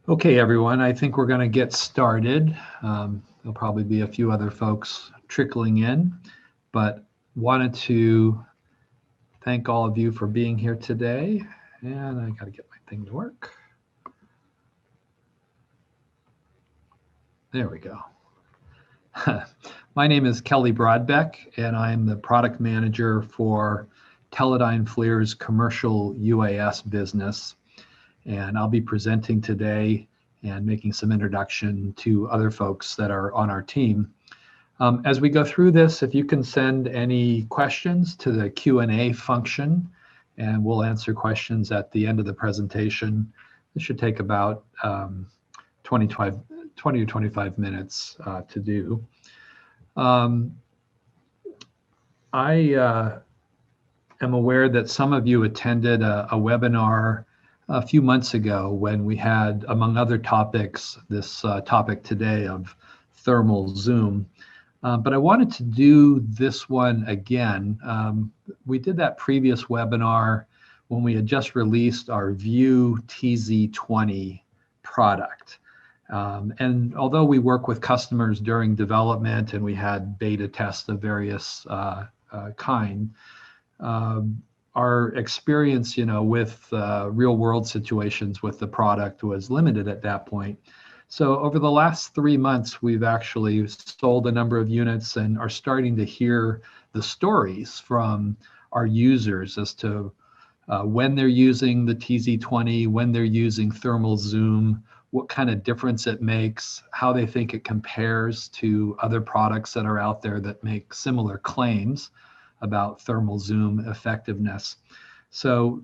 Okay, everyone, I think we're going to get started. There'll probably be a few other folks trickling in, but wanted to thank all of you for being here today. And I got to get my thing to work. There we go. My name is Kelly Brodbeck, and I'm the product manager for Teledyne FLIR's commercial UAS business. And I'll be presenting today and making some introduction to other folks that are on our team. As we go through this, if you can send any questions to the Q&A function, and we'll answer questions at the end of the presentation. It should take about 20 to 25 minutes to do. I am aware that some of you attended a webinar a few months ago when we had, among other topics, this topic today of thermal zoom. But I wanted to do this one again. We did that previous webinar when we had just released our Vue TZ20 product. And although we work with customers during development and we had beta tests of various kind, our experience, with real world situations with the product was limited at that point. So over the last 3 months, we've actually sold a number of units and are starting to hear the stories from our users as to when they're using the TZ20, when they're using thermal zoom, what kind of difference it makes, how they think it compares to other products that are out there that make similar claims about thermal zoom effectiveness. So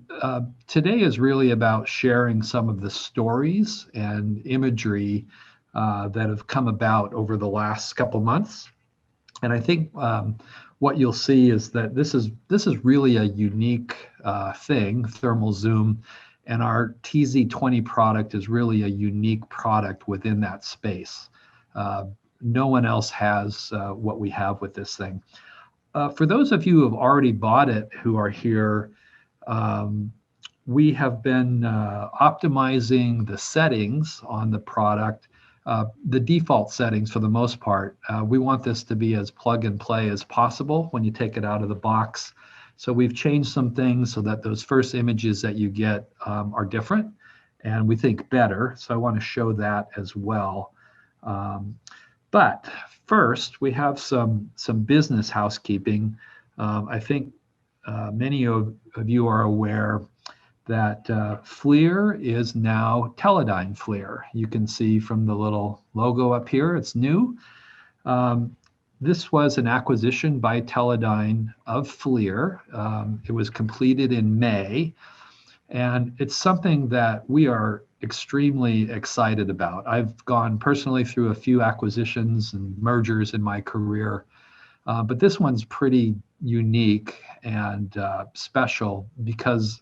today is really about sharing some of the stories and imagery that have come about over the last couple months. And I think what you'll see is that this is really a unique thing, thermal zoom, and our TZ20 product is really a unique product within that space. No one else has what we have with this thing. For those of you who have already bought it, who are here, we have been optimizing the settings on the product, the default settings for the most part. We want this to be as plug and play as possible when you take it out of the box. So we've changed some things so that those first images that you get are different and we think better. So I want to show that as well. But first, we have some business housekeeping. I think many of you are aware that FLIR is now Teledyne FLIR. You can see from the little logo up here, it's new. This was an acquisition by Teledyne of FLIR. It was completed in May, and it's something that we are extremely excited about. I've gone personally through a few acquisitions and mergers in my career, but this one's pretty unique and special because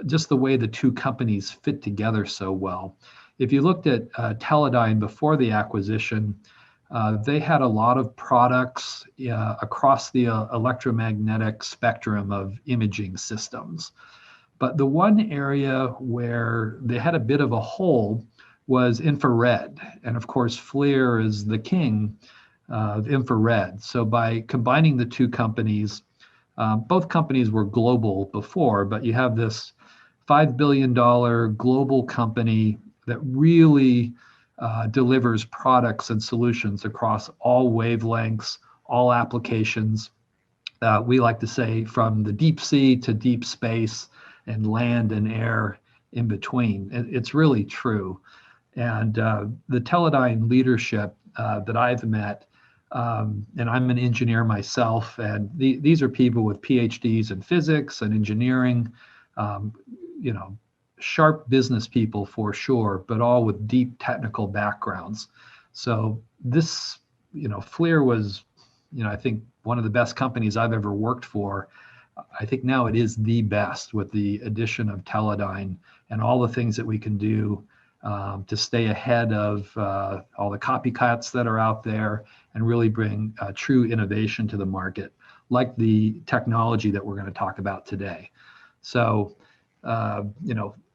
just the way the two companies fit together so well. If you looked at Teledyne before the acquisition, they had a lot of products across the electromagnetic spectrum of imaging systems. But the one area where they had a bit of a hole was infrared. And of course, FLIR is the king of infrared. So by combining the two companies, both companies were global before, but you have this $5 billion global company that really delivers products and solutions across all wavelengths, all applications. We like to say from the deep sea to deep space, and land and air in between. It's really true. And the Teledyne leadership that I've met, and I'm an engineer myself, and these are people with PhDs in physics and engineering, sharp business people for sure, but all with deep technical backgrounds. So this, FLIR was, I think one of the best companies I've ever worked for. I think now it is the best with the addition of Teledyne and all the things that we can do to stay ahead of all the copycats that are out there and really bring true innovation to the market, like the technology that we're going to talk about today. So,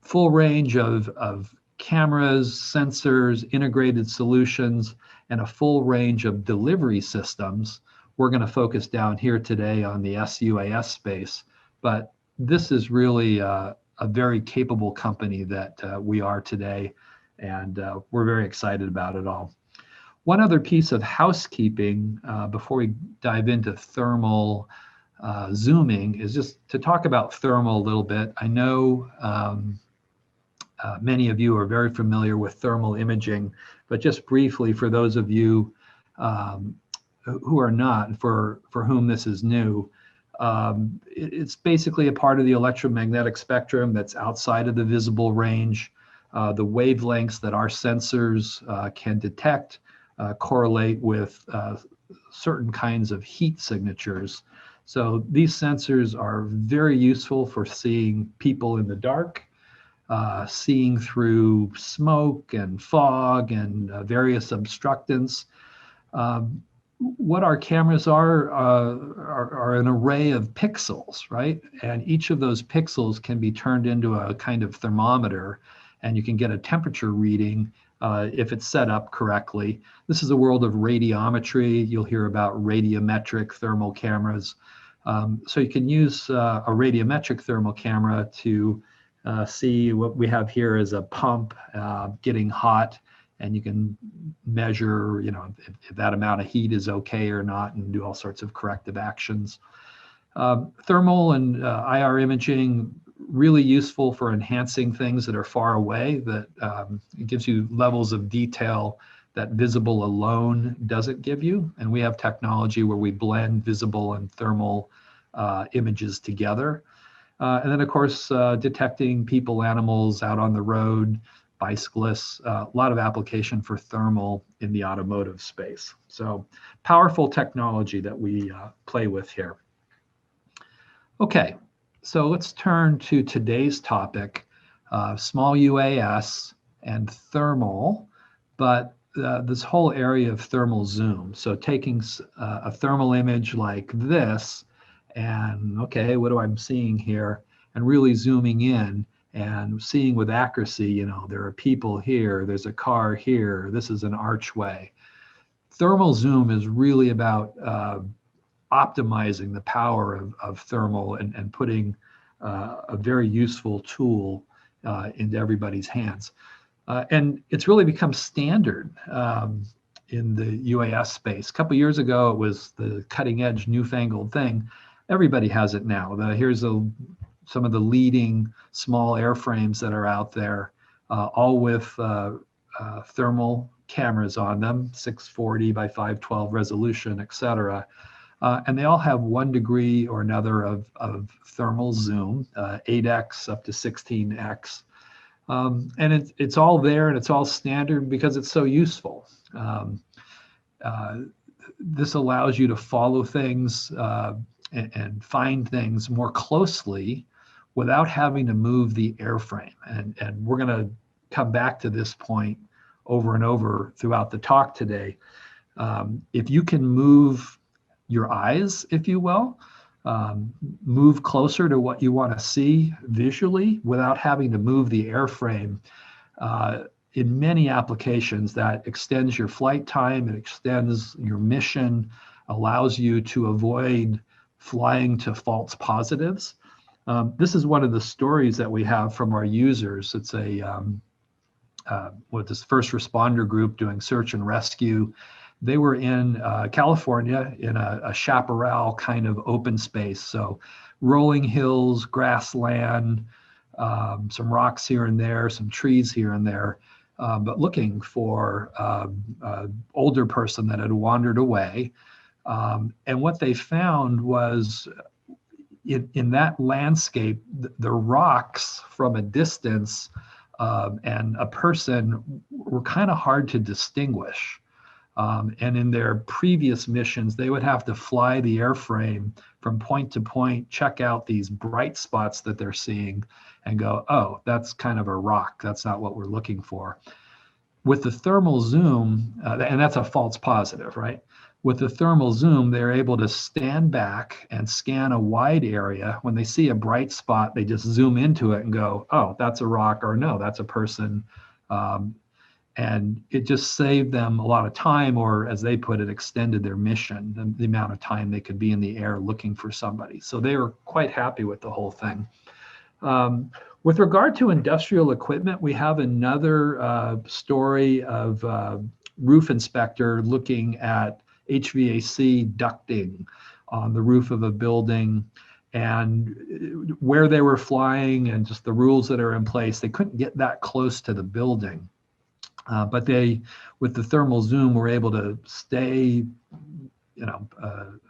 full range of cameras, sensors, integrated solutions, and a full range of delivery systems. We're going to focus down here today on the SUAS space, but this is really a very capable company that we are today, and we're very excited about it all. One other piece of housekeeping before we dive into thermal zooming is just to talk about thermal a little bit. I know many of you are very familiar with thermal imaging, but just briefly for those of you who are not, for whom this is new, it's basically a part of the electromagnetic spectrum that's outside of the visible range. The wavelengths that our sensors can detect correlate with certain kinds of heat signatures. So these sensors are very useful for seeing people in the dark, seeing through smoke and fog and various obstructants. What our cameras are an array of pixels, right? And each of those pixels can be turned into a kind of thermometer, and you can get a temperature reading if it's set up correctly. This is a world of radiometry. You'll hear about radiometric thermal cameras. So you can use a radiometric thermal camera to see what we have here is a pump getting hot, and you can measure, if that amount of heat is okay or not, and do all sorts of corrective actions. Thermal and IR imaging, really useful for enhancing things that are far away, that it gives you levels of detail that visible alone doesn't give you. And we have technology where we blend visible and thermal images together. And then, of course, detecting people, animals out on the road, bicyclists, a lot of application for thermal in the automotive space. So powerful technology that we play with here. Okay, so let's turn to today's topic, small UAS and thermal, but this whole area of thermal zoom. So taking a thermal image like this, and okay, what am I seeing here? And really zooming in and seeing with accuracy, there are people here, there's a car here, this is an archway. Thermal zoom is really about optimizing the power of thermal and putting a very useful tool into everybody's hands. And it's really become standard in the UAS space. A couple of years ago, it was the cutting edge newfangled thing. Everybody has it now. Here's some of the leading small airframes that are out there, all with thermal cameras on them, 640 by 512 resolution, et cetera. And they all have 1 degree or another of thermal zoom, 8x up to 16x. And it's all there, and it's all standard because it's so useful. This allows you to follow things and find things more closely without having to move the airframe. And we're going to come back to this point over and over throughout the talk today. If you can move your eyes, if you will, move closer to what you want to see visually without having to move the airframe, in many applications that extends your flight time, it extends your mission, allows you to avoid flying to false positives. This is one of the stories that we have from our users. It's with this first responder group doing search and rescue. They were in California in a chaparral kind of open space. So rolling hills, grassland, some rocks here and there, some trees here and there, but looking for an older person that had wandered away. And what they found was in that landscape, the rocks from a distance and a person were kind of hard to distinguish. And in their previous missions, they would have to fly the airframe from point to point, check out these bright spots that they're seeing, and go, oh, that's kind of a rock. That's not what we're looking for. With the thermal zoom, and that's a false positive, right? With the thermal zoom, they're able to stand back and scan a wide area. When they see a bright spot, they just zoom into it and go, oh, that's a rock, or no, that's a person And it just saved them a lot of time, or as they put it, extended their mission, the amount of time they could be in the air looking for somebody. So they were quite happy with the whole thing. With regard to industrial equipment, we have another story of roof inspector looking at HVAC ducting on the roof of a building, and where they were flying and just the rules that are in place. They couldn't get that close to the building. But they, with the thermal zoom, were able to stay,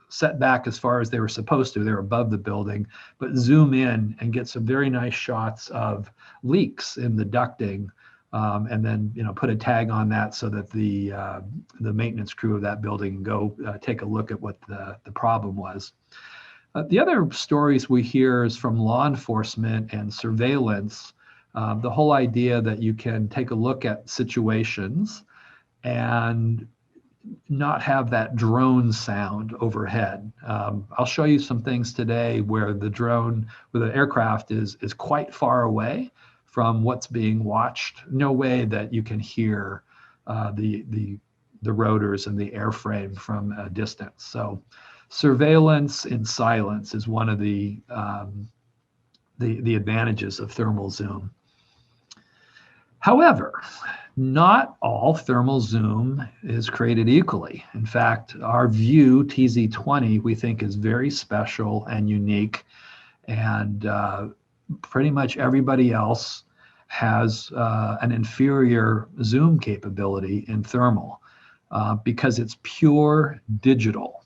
set back as far as they were supposed to. They're above the building, but zoom in and get some very nice shots of leaks in the ducting, and then put a tag on that so that the maintenance crew of that building can go take a look at what the problem was. The other stories we hear is from law enforcement and surveillance. The whole idea that you can take a look at situations and not have that drone sound overhead. I'll show you some things today where the aircraft is quite far away from what's being watched. No way that you can hear the rotors and the airframe from a distance. So surveillance in silence is one of the advantages of thermal zoom. However, not all thermal zoom is created equally. In fact, our Vue TZ20 we think is very special and unique, and pretty much everybody else has an inferior zoom capability in thermal because it's pure digital.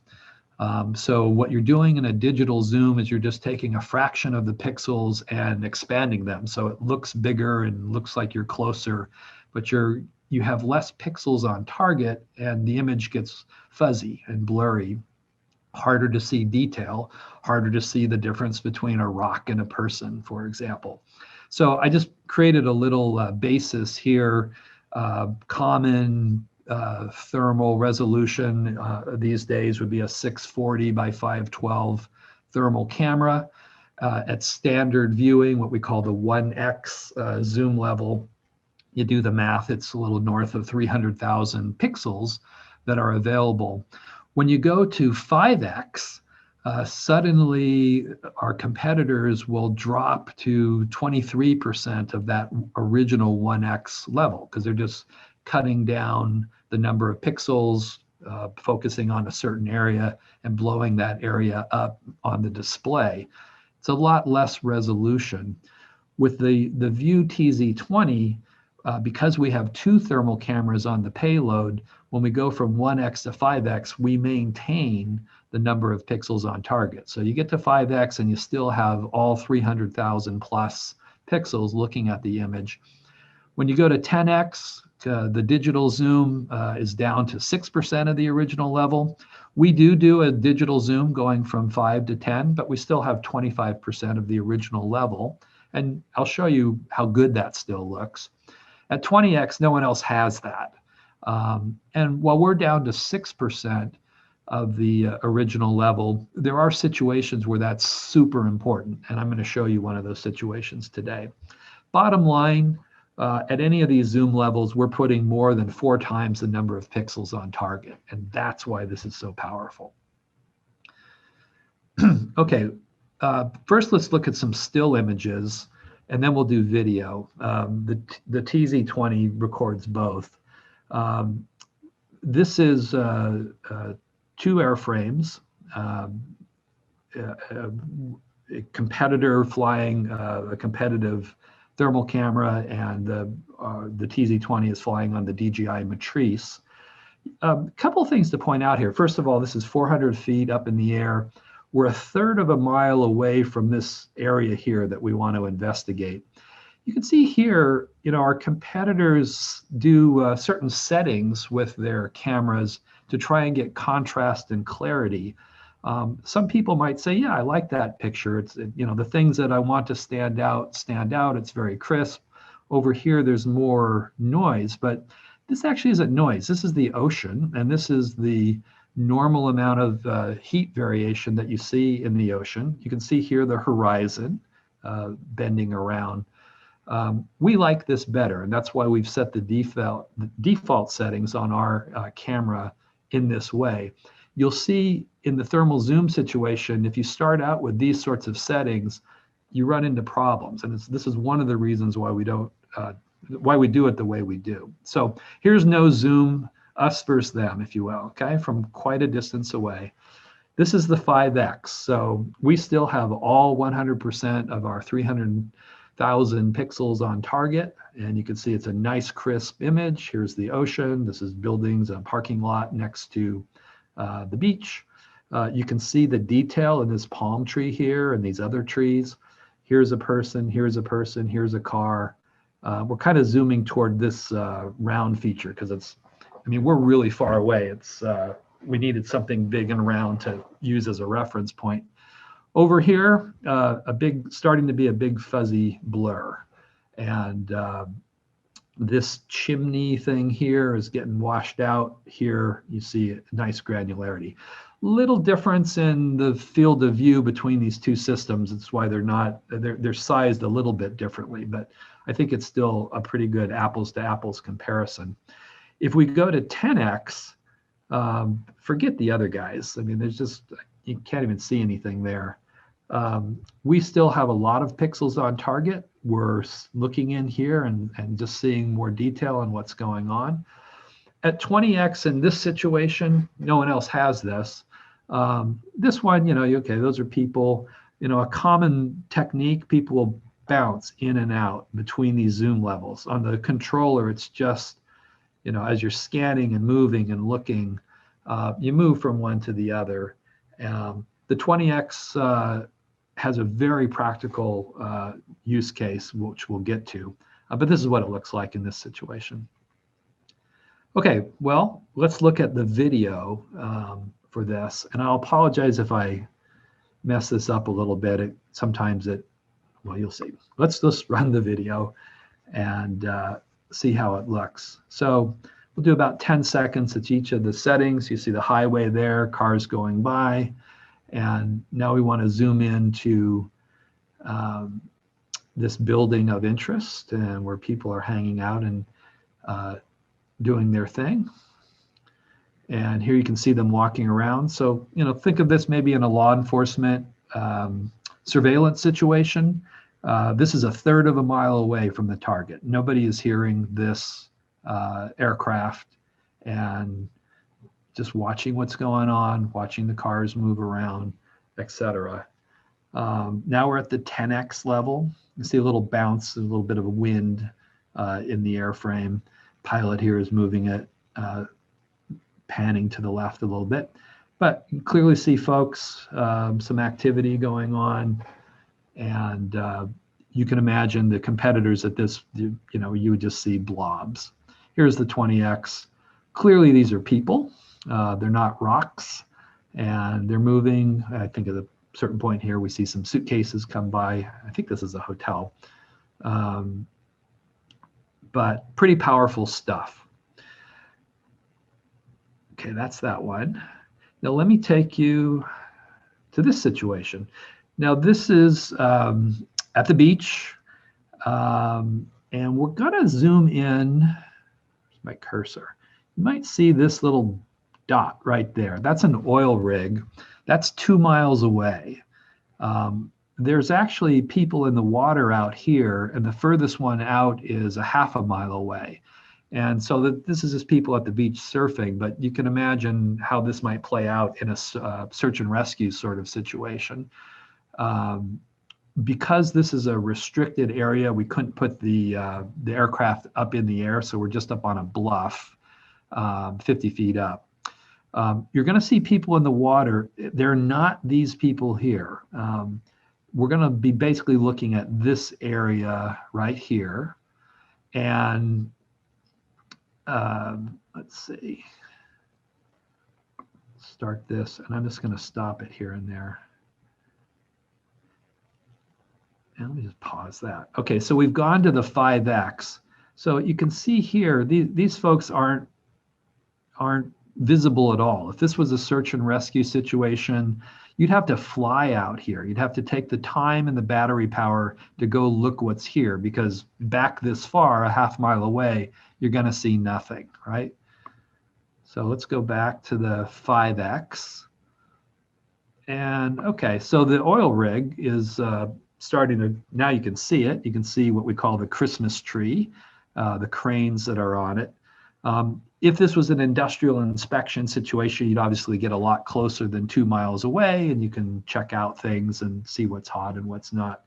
So what you're doing in a digital zoom is you're just taking a fraction of the pixels and expanding them. So it looks bigger and looks like you're closer, but you have less pixels on target and the image gets fuzzy and blurry, harder to see detail, harder to see the difference between a rock and a person, for example. So I just created a little basis here, common thermal resolution these days would be a 640 by 512 thermal camera. At standard viewing, what we call the 1x zoom level, you do the math, it's a little north of 300,000 pixels that are available. When you go to 5x, suddenly our competitors will drop to 23% of that original 1x level because they're just cutting down the number of pixels, focusing on a certain area and blowing that area up on the display. It's a lot less resolution. With the Vue TZ20, because we have two thermal cameras on the payload, when we go from 1x to 5x, we maintain the number of pixels on target. So you get to 5x and you still have all 300,000 plus pixels looking at the image. When you go to 10x, the digital zoom is down to 6% of the original level. We do a digital zoom going from 5 to 10, but we still have 25% of the original level. And I'll show you how good that still looks. At 20x, no one else has that. And while we're down to 6% of the original level, there are situations where that's super important. And I'm going to show you one of those situations today. Bottom line, at any of these zoom levels, we're putting more than 4 times the number of pixels on target. And that's why this is so powerful. Okay, first let's look at some still images, and then we'll do video. The TZ20 records both. This is 2 airframes, a competitor flying a competitive thermal camera, and the TZ20 is flying on the DJI Matrice. A couple things to point out here. First of all, this is 400 feet up in the air. We're a third of a mile away from this area here that we want to investigate. You can see here, our competitors do certain settings with their cameras to try and get contrast and clarity. Some people might say, yeah, I like that picture. It's, the things that I want to stand out. It's very crisp. Over here, there's more noise, but this actually isn't noise. This is the ocean, and this is the normal amount of heat variation that you see in the ocean. You can see here the horizon bending around. We like this better, and that's why we've set the default settings on our camera in this way. You'll see in the thermal zoom situation, if you start out with these sorts of settings, you run into problems, and this is one of the reasons why we don't why we do it the way we do. So here's no zoom, us versus them, if you will, okay, from quite a distance away. This is the 5X, so we still have all 100% of our 300,000 pixels on target, and you can see it's a nice crisp image. Here's the ocean. This is buildings, a parking lot next to the beach. You can see the detail in this palm tree here and these other trees. Here's a person, here's a person, here's a car. We're kind of zooming toward this round feature because it's, I mean, we're really far away. It's we needed something big and round to use as a reference point. Over here, starting to be a big fuzzy blur. And this chimney thing here is getting washed out. Here you see a nice granularity. Little difference in the field of view between these two systems. It's why they're sized a little bit differently, but I think it's still a pretty good apples to apples comparison. If we go to 10X, forget the other guys. I mean, there's just, you can't even see anything there. We still have a lot of pixels on target. We're looking in here and just seeing more detail on what's going on. At 20X in this situation, no one else has this. This one, you know, okay, those are people, you know, a common technique, people will bounce in and out between these zoom levels. On the controller, it's just, you know, as you're scanning and moving and looking, you move from one to the other. The 20X has a very practical use case, which we'll get to, but this is what it looks like in this situation. Okay, well, let's look at the video for this, and I'll apologize if I mess this up a little bit. Sometimes well, you'll see. Let's just run the video and see how it looks. So we'll do about 10 seconds at each of the settings. You see the highway there, cars going by. And now we want to zoom into this building of interest and where people are hanging out and doing their thing. And here you can see them walking around. So, you know, think of this maybe in a law enforcement surveillance situation. This is 1/3 of a mile away from the target. Nobody is hearing this aircraft, and just watching what's going on, watching the cars move around, etc. Now we're at the 10X level. You see a little bounce, a little bit of a wind in the airframe. Pilot here is moving it, panning to the left a little bit. But you clearly see folks, some activity going on. And you can imagine the competitors at this, you know, you would just see blobs. Here's the 20X. Clearly these are people. They're not rocks, and they're moving. I think at a certain point here, we see some suitcases come by. I think this is a hotel, but pretty powerful stuff. Okay, that's that one. Now let me take you to this situation. Now this is at the beach, and we're gonna zoom in. Here's my cursor. You might see this little dot right there. That's an oil rig. That's 2 miles away. There's actually people in the water out here, and the furthest one out is a 1/2 mile away. And so this is just people at the beach surfing, but you can imagine how this might play out in a search and rescue sort of situation. Because this is a restricted area, we couldn't put the aircraft up in the air, so we're just up on a bluff, 50 feet up. You're going to see people in the water. They're not these people here. We're going to be basically looking at this area right here. And let's see. Start this, and I'm just going to stop it here and there. And let me just pause that. Okay, so we've gone to the 5X. So you can see here, these folks aren't visible at all. If this was a search and rescue situation, you'd have to fly out here. You'd have to take the time and the battery power to go look what's here, because back this far, a half mile away, you're going to see nothing, right? So let's go back to the 5X. And okay, so the oil rig is starting to, now you can see it. You can see what we call the Christmas tree, the cranes that are on it. If this was an industrial inspection situation, you'd obviously get a lot closer than 2 miles away, and you can check out things and see what's hot and what's not.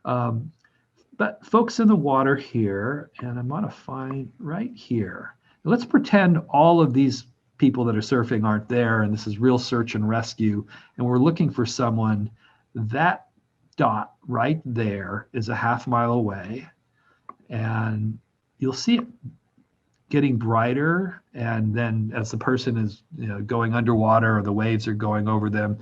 But folks in the water here, and I'm going to find right here. Let's pretend all of these people that are surfing aren't there, and this is real search and rescue, and we're looking for someone. That dot right there is a half mile away, and you'll see it getting brighter, and then as the person is going underwater or the waves are going over them,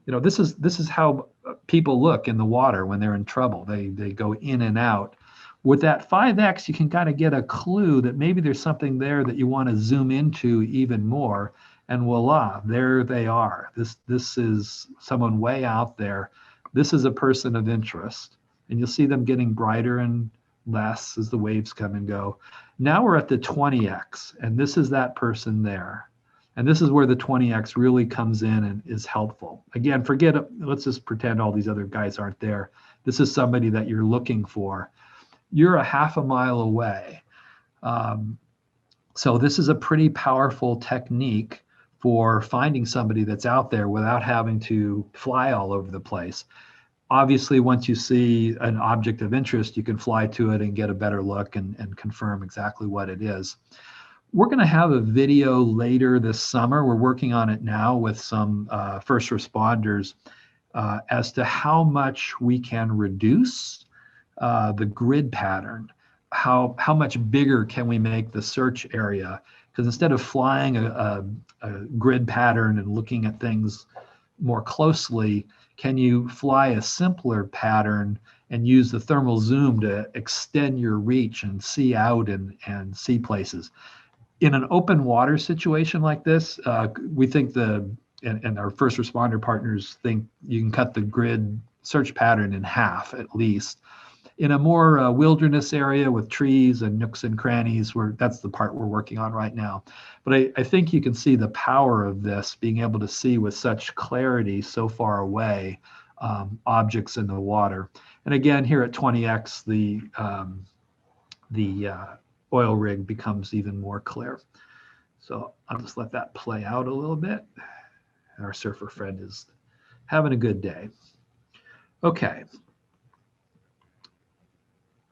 this is how people look in the water when they're in trouble. They go in and out. With that 5X, you can kind of get a clue that maybe there's something there that you want to zoom into even more, and voila, there they are. This is someone way out there. This is a person of interest, and you'll see them getting brighter and less as the waves come and go. Now we're at the 20X, and this is that person there. And this is where the 20X really comes in and is helpful. Again, let's just pretend all these other guys aren't there. This is somebody that you're looking for. You're a half a mile away. So this is a pretty powerful technique for finding somebody that's out there without having to fly all over the place. Obviously, once you see an object of interest, you can fly to it and get a better look and confirm exactly what it is. We're going to have a video later this summer. We're working on it now with some first responders as to how much we can reduce the grid pattern. How much bigger can we make the search area? Because instead of flying a grid pattern and looking at things more closely, can you fly a simpler pattern and use the thermal zoom to extend your reach and see out and see places? In an open water situation like this, we think and our first responder partners think you can cut the grid search pattern in half at least. In a more wilderness area with trees and nooks and crannies, that's the part we're working on right now. But I think you can see the power of this, being able to see with such clarity so far away objects in the water. And again, here at 20X, the oil rig becomes even more clear. So I'll just let that play out a little bit. Our surfer friend is having a good day. Okay.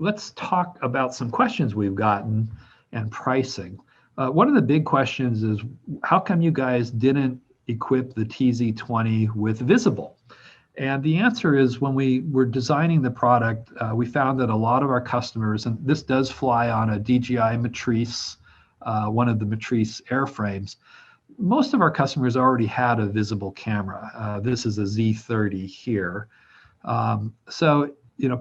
Let's talk about some questions we've gotten and pricing. One of the big questions is, how come you guys didn't equip the TZ20 with visible? And the answer is, when we were designing the product, we found that a lot of our customers, and this does fly on a DJI Matrice, one of the Matrice airframes, most of our customers already had a visible camera. This is a Z30 here. So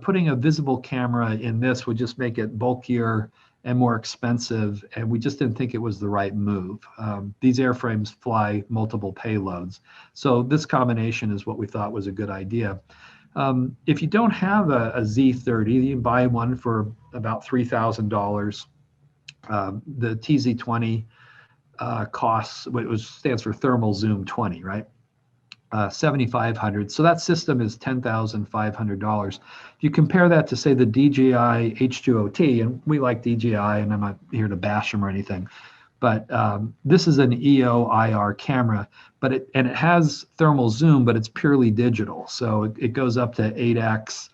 putting a visible camera in this would just make it bulkier and more expensive, and we just didn't think it was the right move. These airframes fly multiple payloads, so this combination is what we thought was a good idea. If you don't have a Z30, you can buy one for about $3,000. The TZ20 costs, stands for Thermal Zoom 20, right? $7,500. So that system is $10,500. If you compare that to, say, the DJI H2OT, and we like DJI, and I'm not here to bash them or anything, but this is an EO/IR camera, but it has thermal zoom, but it's purely digital. So it goes up to 8x.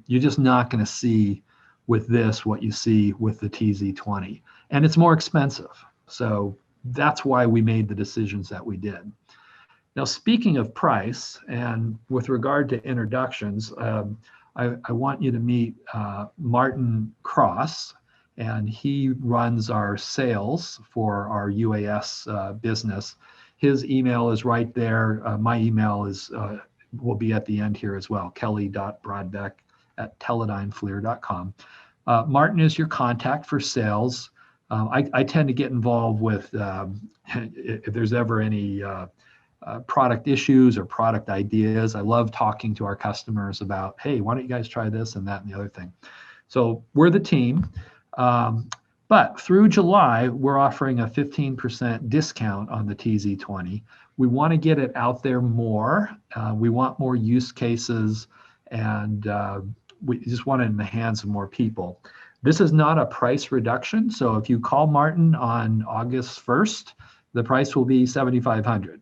You're just not going to see with this what you see with the TZ20, and it's more expensive. So that's why we made the decisions that we did. Now, speaking of price, and with regard to introductions, I want you to meet Martin Cross, and he runs our sales for our UAS business. His email is right there. My email will be at the end here as well, kelly.brodbeck@teledyneflir.com. Martin is your contact for sales. I tend to get involved with, if there's ever any product issues or product ideas. I love talking to our customers about, hey, why don't you guys try this and that and the other thing. So we're the team. But through July, we're offering a 15% discount on the TZ20. We want to get it out there more. We want more use cases, and we just want it in the hands of more people. This is not a price reduction. So if you call Martin on August 1st, the price will be $7,500.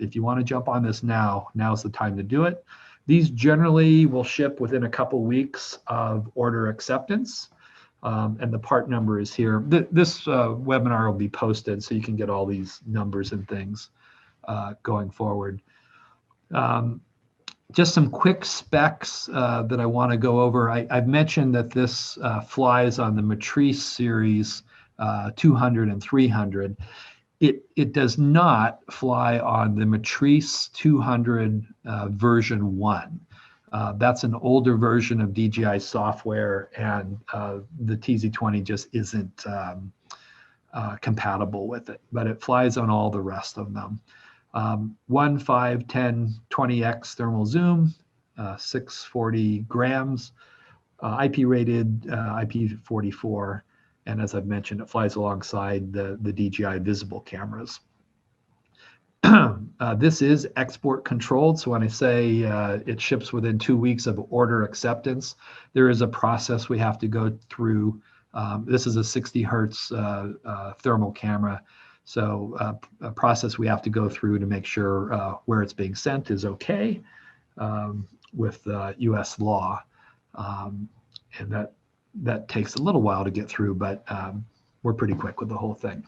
If you want to jump on this now's the time to do it. These generally will ship within a couple weeks of order acceptance. And the part number is here. This webinar will be posted so you can get all these numbers and things going forward. Just some quick specs that I want to go over. I've mentioned that this flies on the Matrice series 200 and 300. It does not fly on the Matrice 200 version 1. That's an older version of DJI software, and the TZ20 just isn't compatible with it, but it flies on all the rest of them. 1, 5, 10, 20x thermal zoom, 640 grams, IP rated, IP44, and as I've mentioned, it flies alongside the DJI visible cameras. This is export controlled. So when I say it ships within 2 weeks of order acceptance, there is a process we have to go through. This is a 60 hertz thermal camera. So a process we have to go through to make sure where it's being sent is okay with US law. And that takes a little while to get through, but we're pretty quick with the whole thing.